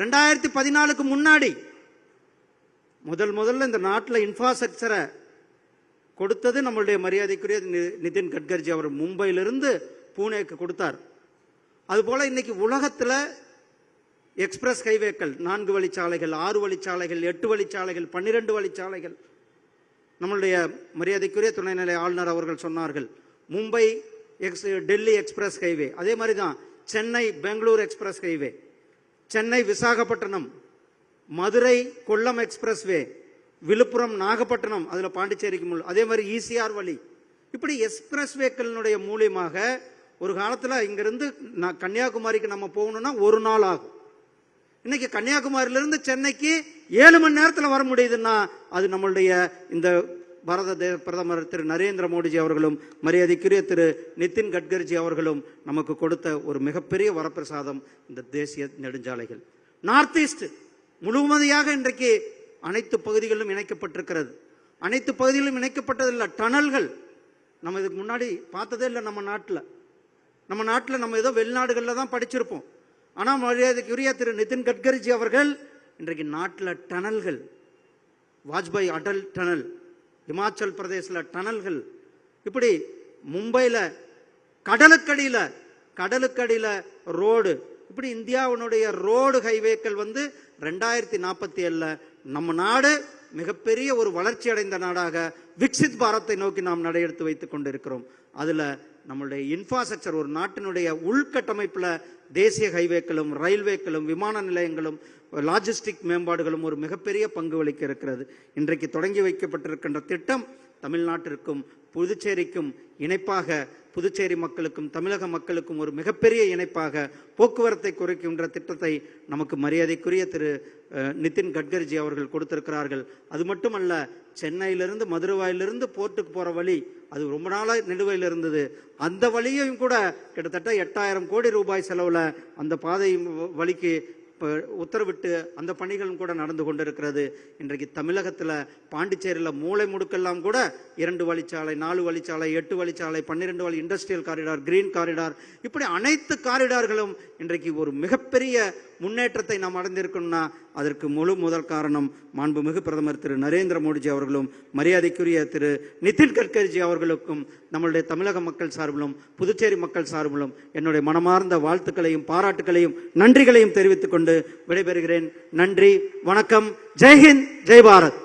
2014க்கு முன்னாடி முதல்ல இந்த நாட்டில் இன்ஃப்ராஸ்ட்ரக்சரை கொடுத்தது நம்மளுடைய மரியாதைக்குரிய நிதின் கட்கர்ஜி. அவர் மும்பையிலிருந்து பூனேக்கு கொடுத்தார். அதுபோல இன்னைக்கு உலகத்தில் எக்ஸ்பிரஸ் ஹைவேக்கள், 4 வழிச்சாலைகள், 6 வழிச்சாலைகள், 8 வழிச்சாலைகள், 12 வழிச்சாலைகள். நம்மளுடைய மரியாதைக்குரிய துணைநிலை ஆளுநர் அவர்கள் சொன்னார்கள், மும்பை டெல்லி எக்ஸ்பிரஸ் ஹைவே. அதே மாதிரி தான் Chennai Bangalore express highway, Chennai Visakhapatnam, Madurai Kollam expressway, Villupuram Nagapattinam, அதில் பாண்டிச்சேரிக்கு அதே மாதிரி ஈசிஆர் வழி. இப்படி எக்ஸ்பிரஸ் வேக்களினுடைய மூலியமாக ஒரு காலத்தில் இங்கிருந்து கன்னியாகுமரிக்கு நம்ம போகணும்னா ஒரு நாள் ஆகும். இன்னைக்கு கன்னியாகுமரியிலிருந்து சென்னைக்கு 7 மணி நேரத்தில் வர முடியுதுன்னா அது நம்மளுடைய இந்த பாரத பிரதமர் திரு நரேந்திர மோடிஜி அவர்களும் மரியாதைக்குரிய திரு நிதின் கட்கர்ஜி அவர்களும் நமக்கு கொடுத்த ஒரு மிகப்பெரிய வரப்பிரசாதம் இந்த தேசிய நெடுஞ்சாலைகள். நார்த் ஈஸ்ட் முழுவதையாக இன்றைக்கு அனைத்து பகுதிகளிலும் இணைக்கப்பட்டிருக்கிறது. அனைத்து பகுதிகளிலும் இணைக்கப்பட்டதில்லை. டனல்கள் நம்ம இதுக்கு முன்னாடி பார்த்ததே இல்லை. நம்ம நாட்டில் நம்ம ஏதோ வெளிநாடுகளில் தான் படிச்சிருப்போம். ஆனால் மரியாதைக்குரிய திரு நிதின் கட்கர்ஜி அவர்கள் இன்றைக்கு நாட்டில் டனல்கள், வாஜ்பாய் அடல் டனல், இமாச்சல் பிரதேசில் டனல்கள், இப்படி மும்பையில் கடலுக்கடியில் ரோடு, இப்படி இந்தியாவினுடைய ரோடு ஹைவேக்கள் 2047 நம்ம நாடு மிகப்பெரிய ஒரு வளர்ச்சி அடைந்த நாடாக விக்சித் பாரத்தை நோக்கி நாம் நடையெடுத்து வைத்துக் கொண்டிருக்கிறோம். அதுல நம்மளுடைய இன்ஃப்ராஸ்ட்ரக்சர், ஒரு நாட்டினுடைய உள்கட்டமைப்புல தேசிய ஹைவேக்களும், ரயில்வேக்களும், விமான நிலையங்களும், லாஜிஸ்டிக் மேம்பாடுகளும் ஒரு மிகப்பெரிய பங்கு வகிக்க இருக்கிறது. இன்றைக்கு தொடங்கி வைக்கப்பட்டிருக்கின்ற திட்டம் தமிழ்நாட்டிற்கும் புதுச்சேரிக்கும் இணைப்பாக, புதுச்சேரி மக்களுக்கும் தமிழக மக்களுக்கும் ஒரு மிகப்பெரிய இணைப்பாக போக்குவரத்தை குறைக்கின்ற திட்டத்தை நமக்கு மரியாதைக்குரிய திரு நிதின் கட்கர்ஜி அவர்கள் கொடுத்திருக்கிறார்கள். அது மட்டுமல்ல, சென்னையிலிருந்து மதுரவாயிலிருந்து போர்ட்டுக்கு போற வழி அது ரொம்ப நாளாக நிலுவையில் இருந்தது. அந்த வழியையும் கூட கிட்டத்தட்ட 8000 கோடி ரூபாய் செலவுல அந்த பாதை வழிக்கு உத்தரவிட்டு அந்த பணிகளும் கூட நடந்து கொண்டிருக்கிறது. இன்றைக்கு தமிழகத்தில் பாண்டிச்சேரியில் மூளை முடுக்கெல்லாம் கூட 2 வழிச்சாலை, 4 வழிச்சாலை, 8 வழிச்சாலை, 12 வழி இண்டஸ்ட்ரியல் காரிடார், கிரீன் காரிடார், இப்படி அனைத்து காரிடார்களும் இன்றைக்கு ஒரு மிகப்பெரிய முன்னேற்றத்தை நாம் அடைந்திருக்கணும்னா அதற்கு முதல் காரணம் மாண்புமிகு பிரதமர் திரு நரேந்திர மோடிஜி அவர்களும் மரியாதைக்குரிய திரு நிதின் கட்கர்ஜி அவர்களுக்கும் நம்மளுடைய தமிழக மக்கள் சார்பிலும் புதுச்சேரி மக்கள் சார்பிலும் என்னுடைய மனமார்ந்த வாழ்த்துக்களையும் பாராட்டுகளையும் நன்றிகளையும் தெரிவித்துக் கொண்டு விடைபெறுகிறேன். நன்றி, வணக்கம், ஜெய்ஹிந்த், ஜெய் பாரத்.